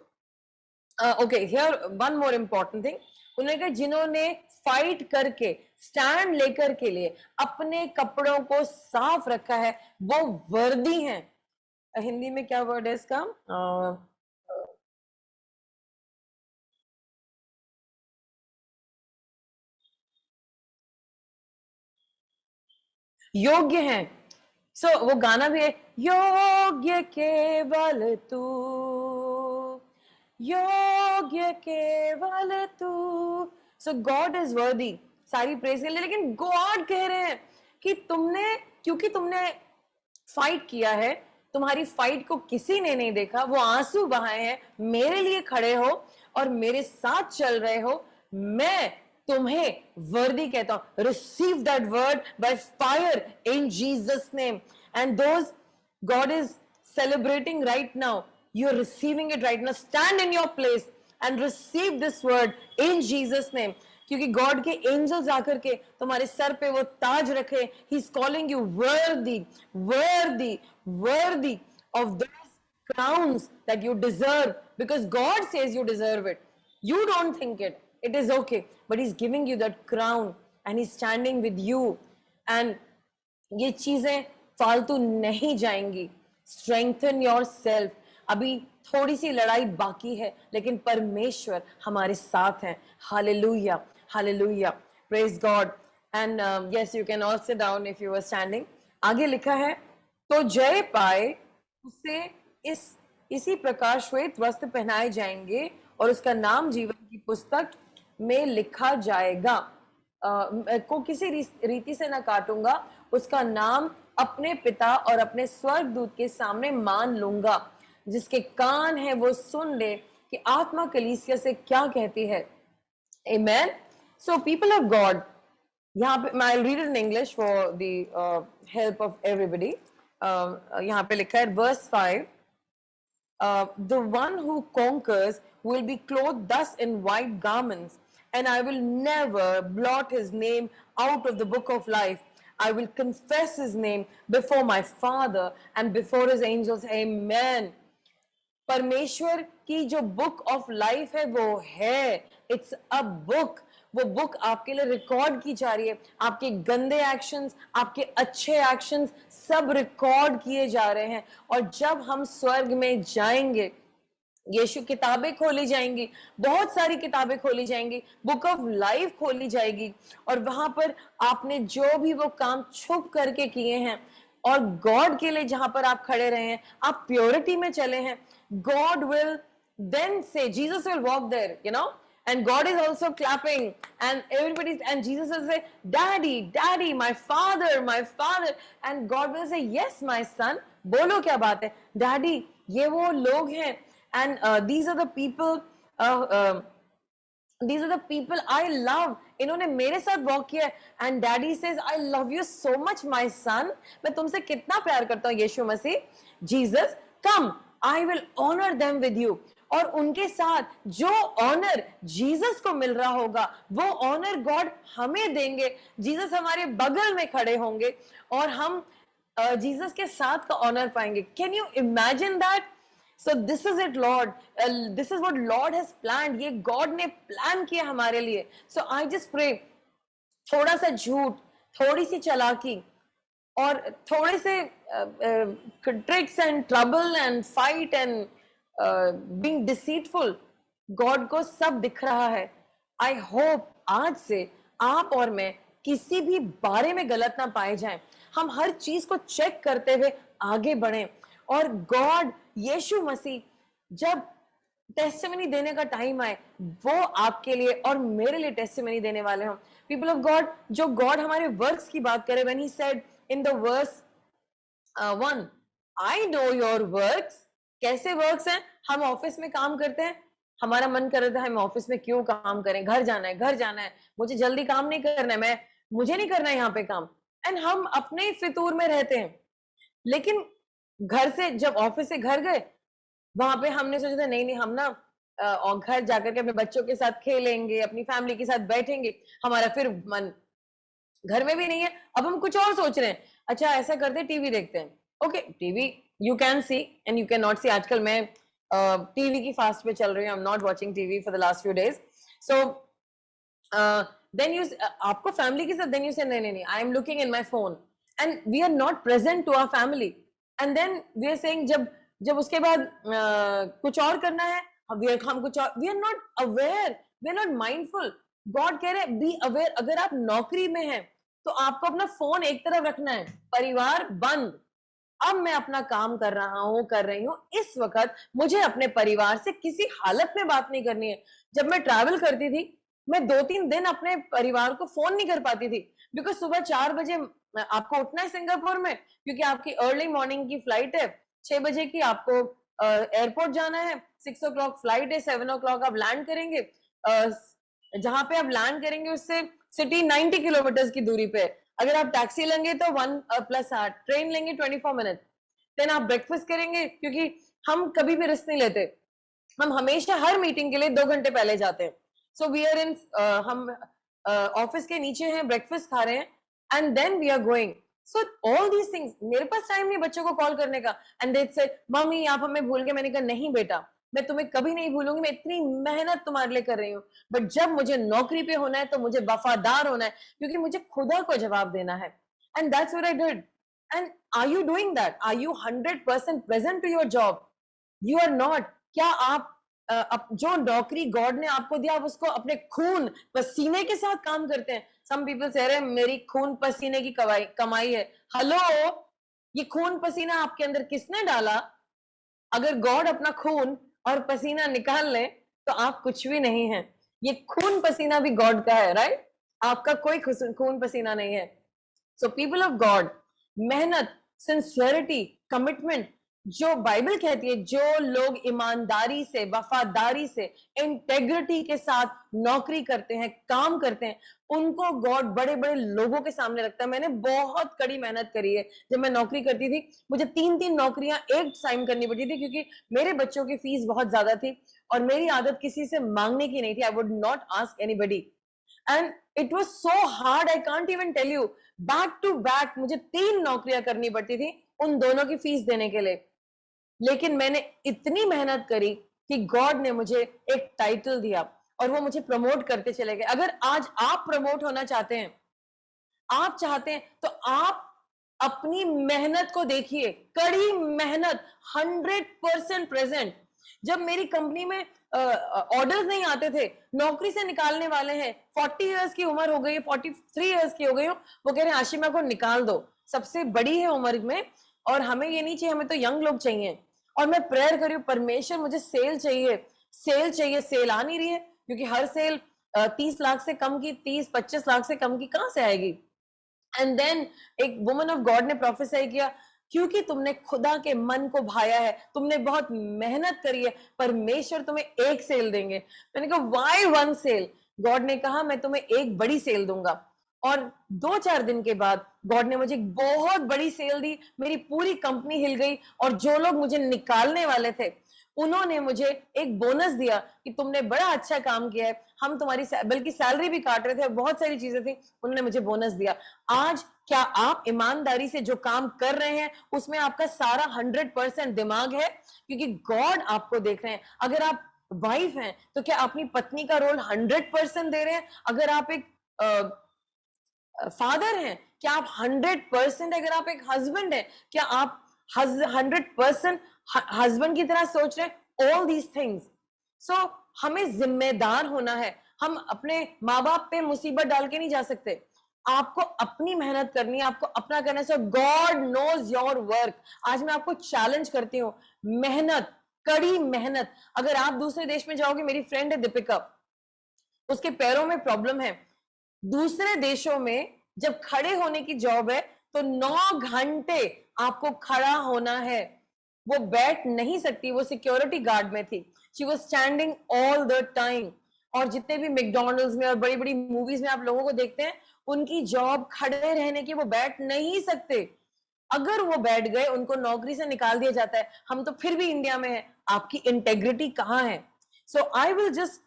Okay, here one more important thing. उन्होंने कहा जिन्होंने फाइट करके, स्टैंड लेकर के लिए अपने कपड़ों को साफ रखा है, वो वर्दी हैं। हिंदी में क्या वर्ड है इसका? योग्य हैं। सो वो गाना भी है, योग्य केवल तू, योग्य केवल तू। सो गॉड इज वर्दी, सारी प्रेज के लिए, लेकिन गॉड कह रहे हैं कि तुमने, क्योंकि तुमने फाइट किया है, तुम्हारी फाइट को किसी ने नहीं देखा, वो आंसू बहाए हैं, मेरे लिए खड़े हो और मेरे साथ चल रहे हो, मैं तुम्हें वर्दी कहता हूं। Receive that word by fire in Jesus name, and those God is celebrating right now, you're receiving it right now. Stand in your place and receive this word in Jesus name, क्योंकि God के angels आकर के तुम्हारे sir पे वो ताज रखे। He is calling you वर्दी, वर्दी, worthy of those crowns that you deserve, because God says you deserve it. You don't think it. It is okay, but he's giving you that crown and he's standing with you, and ये चीजें फालतू नहीं जाएंगी। Strengthen your self. अभी थोड़ी सी लड़ाई बाकी है, लेकिन परमेश्वर हमारे साथ हैं। Hallelujah, hallelujah, praise God. And yes, you can all sit down if you are standing. आगे लिखा है, तो जय पाए उसे इसी प्रकार श्वेत वस्त्र पहनाए जाएंगे और उसका नाम जीवन की पुस्तक में लिखा जाएगा। को किसी रीति से ना काटूंगा, उसका नाम अपने पिता और अपने स्वर्गदूत के सामने मान लूंगा। जिसके कान है वो सुन ले कि आत्मा कलीसिया से क्या कहती है। Amen. So people of God, यहाँ पे I'll read it in English for the help of everybody. यहाँ पे लिखा है verse 5. The one who conquers will be clothed thus in white garments, and I will never blot his name out of the book of life. I will confess his name before my Father and before his angels. Amen. परमेश्वर की जो book of life है वो है, it's a book. वो book आपके लिए record की जा रही है. आपके गंदे एक्शंस, आपके अच्छे एक्शंस सब रिकॉर्ड किए जा रहे हैं. और जब हम स्वर्ग में जाएंगे, यीशु किताबें खोली जाएंगी, बहुत सारी किताबें खोली जाएंगी, बुक ऑफ लाइफ खोली जाएगी, और वहां पर आपने जो भी वो काम छुप करके किए हैं और गॉड के लिए जहां पर आप खड़े रहे हैं, आप प्योरिटी में चले हैं, God will then say, Jesus will walk there, you know, and God is also clapping, and everybody, and Jesus will say, Daddy, Daddy, my Father, and God will say, Yes, my son. बोलो क्या बात है, Daddy, ये वो लोग हैं, and these are the people. These are the people I love. इन्होंने मेरे साथ वॉक किया है. And Daddy says, I love you so much, my son. मैं तुमसे कितना प्यार करता हूँ यीशु मसीह. Jesus, come, I will honor them with you. और उनके साथ जो ऑनर जीसस को मिल रहा होगा, वो ऑनर गॉड हमें देंगे. जीसस हमारे बगल में खड़े होंगे और हम जीसस के साथ का ऑनर पाएंगे. Can you imagine that? So this is it, Lord. This is what Lord has planned. ये God ने प्लान किया हमारे लिए. So I just pray, थोड़ा सा झूठ, थोड़ी सी चालाकी और थोड़े से tricks and trouble and fight and being deceitful, God को सब दिख रहा है. आई होप आज से आप और मैं किसी भी बारे में गलत ना पाए जाएं. हम हर चीज को चेक करते हुए आगे बढ़ें. और गॉड, यीशु मसीह जब टेस्टिमनी देने का टाइम आए, वो आपके लिए और मेरे लिए टेस्टिमनी देने वाले हों. पीपल ऑफ गॉड, जो गॉड हमारे वर्क्स की बात करे, when he said in the verse 1, I know your works. कैसे वर्क्स हैं? हम ऑफिस में काम करते हैं, हमारा मन कर रहा है हम ऑफिस में क्यों काम करें, घर जाना है, घर जाना है, मुझे जल्दी काम नहीं करना है, मुझे नहीं करना है यहाँ पे काम. एंड हम अपने फितूर में रहते हैं. लेकिन घर से जब ऑफिस से घर गए, वहां पे हमने सोचा था नहीं हम ना और घर जाकर के अपने बच्चों के साथ खेलेंगे, अपनी फैमिली के साथ बैठेंगे. हमारा फिर मन घर में भी नहीं है, अब हम कुछ और सोच रहे हैं. अच्छा ऐसा करते हैं, टीवी देखते हैं. Okay, TV you can see and you can not see. आजकल मैं टीवी की फास्ट पे चल रही हूँ. I am not watching TV for the last few days. So then you, आपको फैमिली के साथ, देन यू से नहीं, I am looking in my phone and we are not present to our family. And then we are saying, जब उसके बाद कुछ और करना है, हम कुछ और, we are not aware, we are not mindful. God कह रहे बी अवेयर. अगर आप नौकरी में हैं तो आपको अपना फोन एक तरफ रखना है, परिवार बंद. अब मैं अपना काम कर रही हूँ, इस वक्त मुझे अपने परिवार से किसी हालत में बात नहीं करनी है. जब मैं ट्रैवल करती थी, मैं 2-3 दिन अपने परिवार को फोन नहीं कर पाती थी, बिकॉज सुबह 4 बजे आपको उठना है सिंगापुर में, क्योंकि आपकी अर्ली मॉर्निंग की फ्लाइट है. 6 बजे की आपको एयरपोर्ट जाना है, 6 o'clock फ्लाइट है, 7 o'clock आप लैंड करेंगे. जहां पे आप लैंड करेंगे उससे सिटी 90 किलोमीटर की दूरी पे. अगर आप टैक्सी लेंगे तो 1+8, ट्रेन लेंगे 24 मिनट. देन आप ब्रेकफास्ट करेंगे, क्योंकि हम कभी भी रिस्क नहीं लेते, हम हमेशा हर मीटिंग के लिए 2 घंटे पहले जाते हैं. सो वी आर इन, हम ऑफिस के नीचे हैं, ब्रेकफास्ट खा रहे हैं, and then we are going. So all these things, मेरे पास टाइम नहीं बच्चों को कॉल करने का. एंड दे सेड, मम्मी आप हमें भूल गए. मैंने कहा नहीं बेटा, मैं तुम्हें कभी नहीं भूलूंगी, मैं इतनी मेहनत तुम्हारे लिए कर रही हूँ. बट जब मुझे नौकरी पे होना है तो मुझे वफादार होना है, क्योंकि मुझे खुदा को जवाब देना है. And that's what I did. And are you doing that? Are you 100% present to your job? You are not. क्या आप जो नौकरी गॉड ने आपको दिया, आप उसको अपने खून पसीने के साथ काम करते हैं? सम पीपल से रहे मेरी खून पसीने की कमाई है. हेलो, ये खून पसीना आपके अंदर किसने डाला? अगर गॉड अपना खून और पसीना निकाल ले तो आप कुछ भी नहीं है. ये खून पसीना भी गॉड का है, राइट? आपका कोई खून पसीना नहीं है. सो पीपल ऑफ गॉड, मेहनत, सिंसियरिटी, कमिटमेंट, जो बाइबल कहती है, जो लोग ईमानदारी से, वफादारी से, इंटेग्रिटी के साथ नौकरी करते हैं, काम करते हैं, उनको गॉड बड़े बड़े लोगों के सामने रखता है। मैंने बहुत कड़ी मेहनत करी है। जब मैं नौकरी करती थी, मुझे 3-3 नौकरियां एक टाइम करनी पड़ती थी, क्योंकि मेरे बच्चों की फीस बहुत ज्यादा थी और मेरी आदत किसी से मांगने की नहीं थी। I would not ask anybody, and it was so hard, I can't even tell you. Back to back मुझे 3 नौकरियां करनी पड़ती थी उन दोनों की फीस देने के लिए। लेकिन मैंने इतनी मेहनत करी कि गॉड ने मुझे एक टाइटल दिया और वो मुझे प्रमोट करते चले गए। अगर आज आप प्रमोट होना चाहते हैं, आप चाहते हैं, तो आप अपनी मेहनत को देखिए, कड़ी मेहनत, 100% प्रेजेंट। जब मेरी कंपनी में ऑर्डर्स नहीं आते थे, नौकरी से निकालने वाले हैं, 40 इयर्स की उम्र हो गई, 43 इयर्स की हो गई हो, वो कह रहे हैं आशिमा को निकाल दो, सबसे बड़ी है उम्र में और हमें ये नहीं चाहिए, हमें तो यंग लोग चाहिए। और मैं प्रेयर करी, परमेश्वर मुझे सेल चाहिए, सेल चाहिए। सेल आ नहीं रही है, क्योंकि हर सेल 30 लाख से कम की, 30-25 लाख से कम की कहां से आएगी। एंड देन एक वुमन ऑफ गॉड ने प्रोफेसाई किया, क्योंकि तुमने खुदा के मन को भाया है, तुमने बहुत मेहनत करी है, परमेश्वर तुम्हें एक सेल देंगे। मैंने कहा व्हाई वन सेल? गॉड ने कहा मैं तुम्हें एक बड़ी सेल दूंगा। और 2-4 दिन के बाद गॉड ने मुझे एक बहुत बड़ी सेल दी, मेरी पूरी कंपनी हिल गई और जो लोग मुझे निकालने वाले थे उन्होंने मुझे एक बोनस दिया कि तुमने बड़ा अच्छा काम किया है, हम तुम्हारी बल्कि सैलरी भी काट रहे थे, बहुत सारी चीजें थी, उन्होंने मुझे बोनस दिया। आज क्या आप ईमानदारी से जो काम कर रहे हैं उसमें आपका सारा 100% दिमाग है? क्योंकि गॉड आपको देख रहे हैं। अगर आप वाइफ हैं तो क्या अपनी पत्नी का रोल 100% दे रहे हैं? अगर आप एक फादर हैं, क्या आप 100%? अगर आप एक हस्बैंड हैं, क्या आप 100% हस्बैंड की तरह सोच रहे हैं? All these things. सो हमें जिम्मेदार होना है। हम अपने माँ बाप पे मुसीबत डाल के नहीं जा सकते। आपको अपनी मेहनत करनी है, आपको अपना करना है। सो गॉड नोज योर वर्क। आज मैं आपको चैलेंज करती हूँ, मेहनत, कड़ी मेहनत। अगर आप दूसरे देश में जाओगे, मेरी फ्रेंड है दीपिका, उसके पैरों में प्रॉब्लम है। दूसरे देशों में जब खड़े होने की जॉब है तो 9 घंटे आपको खड़ा होना है। वो बैठ नहीं सकती, वो सिक्योरिटी गार्ड में थी। She was standing all the time. और जितने भी मैकडोनल्ड्स में और बड़ी बड़ी मूवीज में आप लोगों को देखते हैं, उनकी जॉब खड़े रहने की, वो बैठ नहीं सकते। अगर वो बैठ गए, उनको नौकरी से निकाल दिया जाता है। हम तो फिर भी इंडिया में है। आपकी इंटेग्रिटी कहां है? So I will just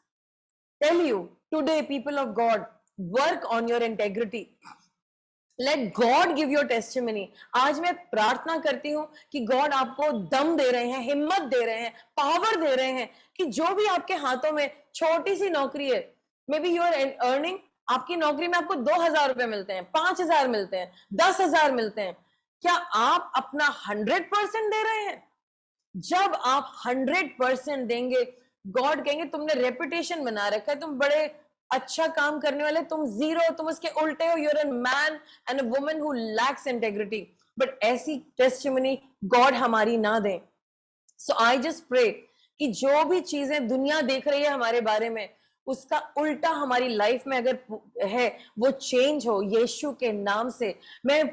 tell you today, people of God, work on your integrity. Let God give your testimony. आज मैं प्रार्थना करती हूं कि गॉड आपको दम दे रहे हैं, हिम्मत दे रहे हैं, पावर दे रहे हैं कि जो भी आपके हाथों में छोटी सी नौकरी है, maybe you are earning, आपकी नौकरी में आपको 2,000 रुपए मिलते हैं, 5,000 मिलते हैं, 10,000 मिलते हैं, क्या आप अपना 100% दे रहे हैं? जब आप 100% देंगे, गॉड कहेंगे तुमने रेपुटेशन बना रखा है, तुम बड़े अच्छा काम करने वाले, तुम जीरो, तुम उसके उल्टे हो, you're a man and a woman who lakhs integrity. But ऐसी टेस्टिमनी गॉड हमारी ना दे। सो आई जस्ट प्रे कि जो भी चीजें दुनिया देख रही है हमारे बारे में, उसका उल्टा हमारी लाइफ में अगर है, वो चेंज हो यीशु के नाम से। मैं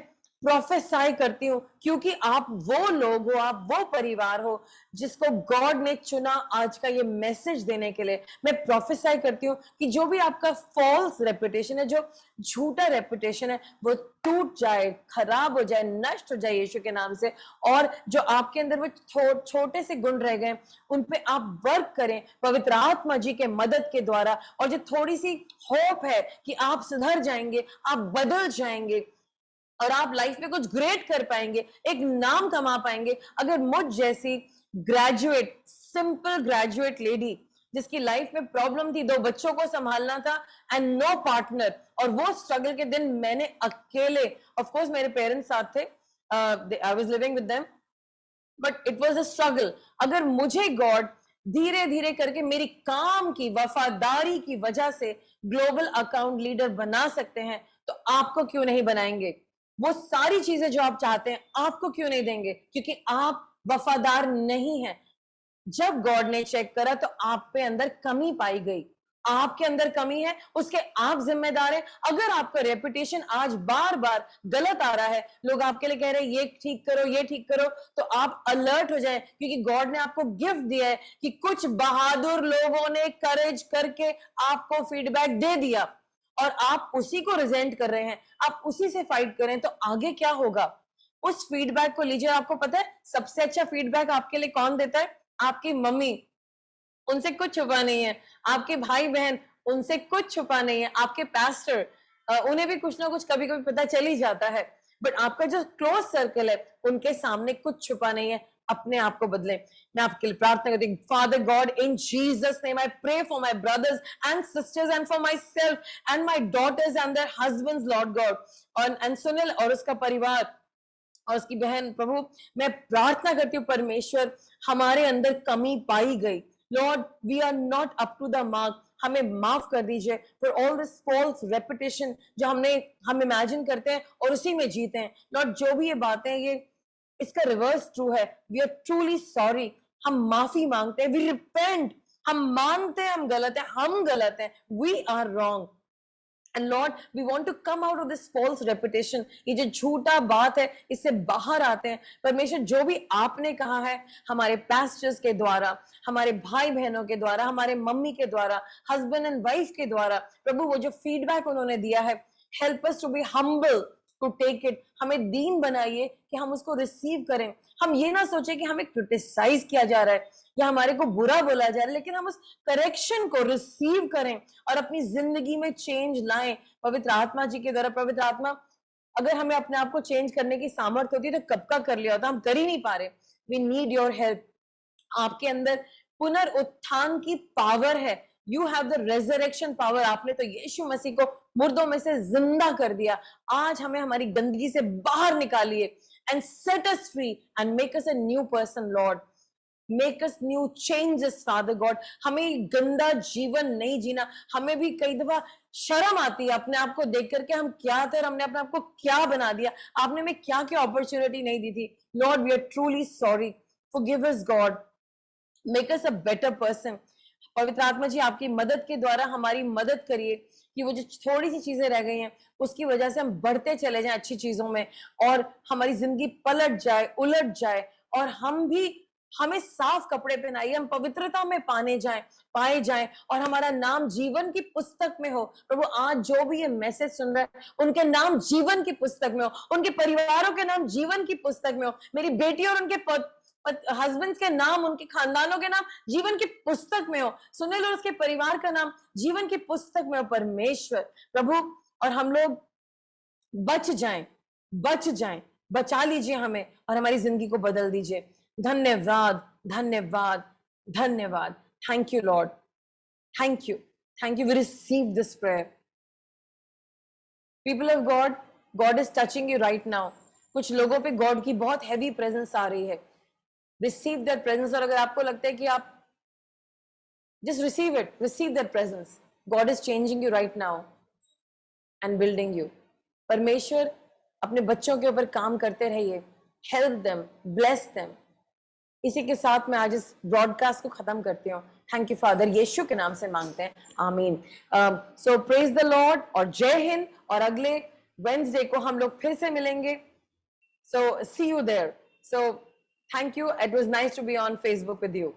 प्रोफेसाई करती हूँ, क्योंकि आप वो लोग हो, आप वो परिवार हो जिसको गॉड ने चुना आज का ये मैसेज देने के लिए। मैं प्रोफेसाई करती हूँ कि जो भी आपका फॉल्स रेपुटेशन है, जो झूठा रेपुटेशन है, वो टूट जाए, खराब हो जाए, नष्ट हो जाए यीशु के नाम से। और जो आपके अंदर वो छोटे से गुण रह गए, उन पे आप वर्क करें पवित्र आत्मा जी के मदद के द्वारा। और जो थोड़ी सी होप है कि आप सुधर जाएंगे, आप बदल जाएंगे और आप लाइफ में कुछ ग्रेट कर पाएंगे, एक नाम कमा पाएंगे। अगर मुझ जैसी ग्रेजुएट, सिंपल ग्रेजुएट लेडी जिसकी लाइफ में प्रॉब्लम थी, 2 बच्चों को संभालना था एंड नो पार्टनर, और वो स्ट्रगल के दिन मैंने अकेले, ऑफ कोर्स मेरे पेरेंट्स साथ थे, I was living with them, but it was a struggle. अगर मुझे गॉड धीरे धीरे करके मेरी काम की वफादारी की वजह से ग्लोबल अकाउंट लीडर बना सकते हैं, तो आपको क्यों नहीं बनाएंगे? वो सारी चीजें जो आप चाहते हैं आपको क्यों नहीं देंगे? क्योंकि आप वफादार नहीं हैं। जब गॉड ने चेक करा तो आप पे अंदर कमी पाई गई, आपके अंदर कमी है, उसके आप जिम्मेदार हैं। अगर आपका रेपुटेशन आज बार बार गलत आ रहा है, लोग आपके लिए कह रहे हैं ये ठीक करो, ये ठीक करो, तो आप अलर्ट हो जाएं, क्योंकि गॉड ने आपको गिफ्ट दिया है कि कुछ बहादुर लोगों ने करेज करके आपको फीडबैक दे दिया और आप उसी को रिजेंट कर रहे हैं, आप उसी से फाइट कर रहे हैं, तो आगे क्या होगा? उस फीडबैक को लीजिए। आपको पता है सबसे अच्छा फीडबैक आपके लिए कौन देता है? आपकी मम्मी। उनसे कुछ छुपा नहीं है। आपके भाई बहन, उनसे कुछ छुपा नहीं है। आपके पास्टर, उन्हें भी कुछ ना कुछ कभी कभी पता चल ही जाता है। बट आपका जो क्लोज सर्कल है, उनके सामने कुछ छुपा नहीं है। अपने आप को बदलें। मैं आपके लिए प्रार्थना करती हूँ। Father God, in Jesus name I pray for my brothers and sisters and for myself and my daughters and their husbands, Lord God, and Sunil और उसका परिवार और उसकी बहन। प्रभु, मैं प्रार्थना करती हूँ परमेश्वर, हमारे अंदर कमी पाई गई। Lord, we are not up to the mark. हमें माफ कर दीजिए for all this false reputation जो हम इमेजिन करते हैं और उसी में जीते हैं। लॉर्ड, जो भी ये बातें, ये इसका रिवर्स ट्रू है। We are truly sorry. हम माफी मांगते हैं। We repent. हम मानते हैं हम गलत हैं। We are wrong. And Lord, we want to come out of this false reputation. ये जो झूठा बात है, इससे बाहर आते हैं। परमेश्वर, जो भी आपने कहा है हमारे पास्टर्स के द्वारा, हमारे भाई बहनों के द्वारा, हमारे मम्मी के द्वारा, हस्बैंड एंड वाइफ के द्वारा, प्रभु वो जो फीडबैक उन्होंने दिया है, help us to be humble to take it. हमें दीन बनाइए कि हम उसको रिसीव करें। हम ये ना सोचे कि हमें क्रिटिसाइज किया जा रहा है या हमारे को बुरा बोला जा रहा है, लेकिन हम उस करेक्शन को रिसीव करें और अपनी जिंदगी में चेंज लाएं पवित्र आत्मा जी के द्वारा। पवित्र आत्मा, अगर हमें अपने आप को चेंज करने की सामर्थ्य होती तो कब का कर लिया होता। हम कर ही नहीं पा रहे। We need your help. आपके अंदर पुनरुत्थान की पावर है। You have the resurrection power. आपने तो यीशु मसीह को मुर्दों में से जिंदा कर दिया। आज हमें हमारी गंदगी से बाहर निकालिए and set us free and make us a new person. Lord, make us new changes father God. हमें गंदा जीवन नहीं जीना। हमें भी कई दफा शर्म आती है अपने आप को देख करके, हम क्या थे और हमने अपने आप को क्या बना दिया। आपने हमें क्या क्या अपॉर्चुनिटी नहीं दी थी। Lord, we are truly sorry. Forgive us God, make us a better person. पवित्र आत्मा जी, आपकी मदद के द्वारा हमारी मदद करिए कि वो जो थोड़ी सी चीजें रह गई हैं उसकी वजह से हम बढ़ते चले जाएं अच्छी चीजों में और हमारी जिंदगी पलट जाए, उलट जाए और हमें साफ कपड़े पहनाइए, हम पवित्रता में पाए जाएं और हमारा नाम जीवन की पुस्तक में हो। प्रभु, आज जो भी ये मैसेज सुन रहा है, उनके नाम जीवन की पुस्तक में हो, उनके परिवारों के नाम जीवन की पुस्तक में हो। मेरी बेटी और उनके हस्बैंड के नाम, उनके खानदानों के नाम जीवन की पुस्तक में हो। सुनील और उसके परिवार का नाम जीवन की पुस्तक में हो। परमेश्वर प्रभु, और हम लोग बच जाएं, बचा लीजिए हमें और हमारी जिंदगी को बदल दीजिए। धन्यवाद, धन्यवाद, धन्यवाद। Thank you Lord, thank you, thank you. We receive this prayer. People of God, God is touching you right now. कुछ लोगों पे गॉड की बहुत हैवी प्रेजेंस आ रही है। Receive that presence. और अगर आपको लगता है कि आप just receive it, receive that presence. God is changing you right now and building you. परमेश्वर अपने बच्चों के ऊपर काम करते रहिए। Help them, bless them. इसी के साथ मैं आज इस ब्रॉडकास्ट को खत्म करती हूँ। थैंक यू फादर, यीशु के नाम से मांगते हैं, आमीन। सो प्रेज द लॉर्ड और जय हिंद। और अगले वेडनेसडे को हम लोग फिर से मिलेंगे। So see you there. So thank you. It was nice to be on Facebook with you.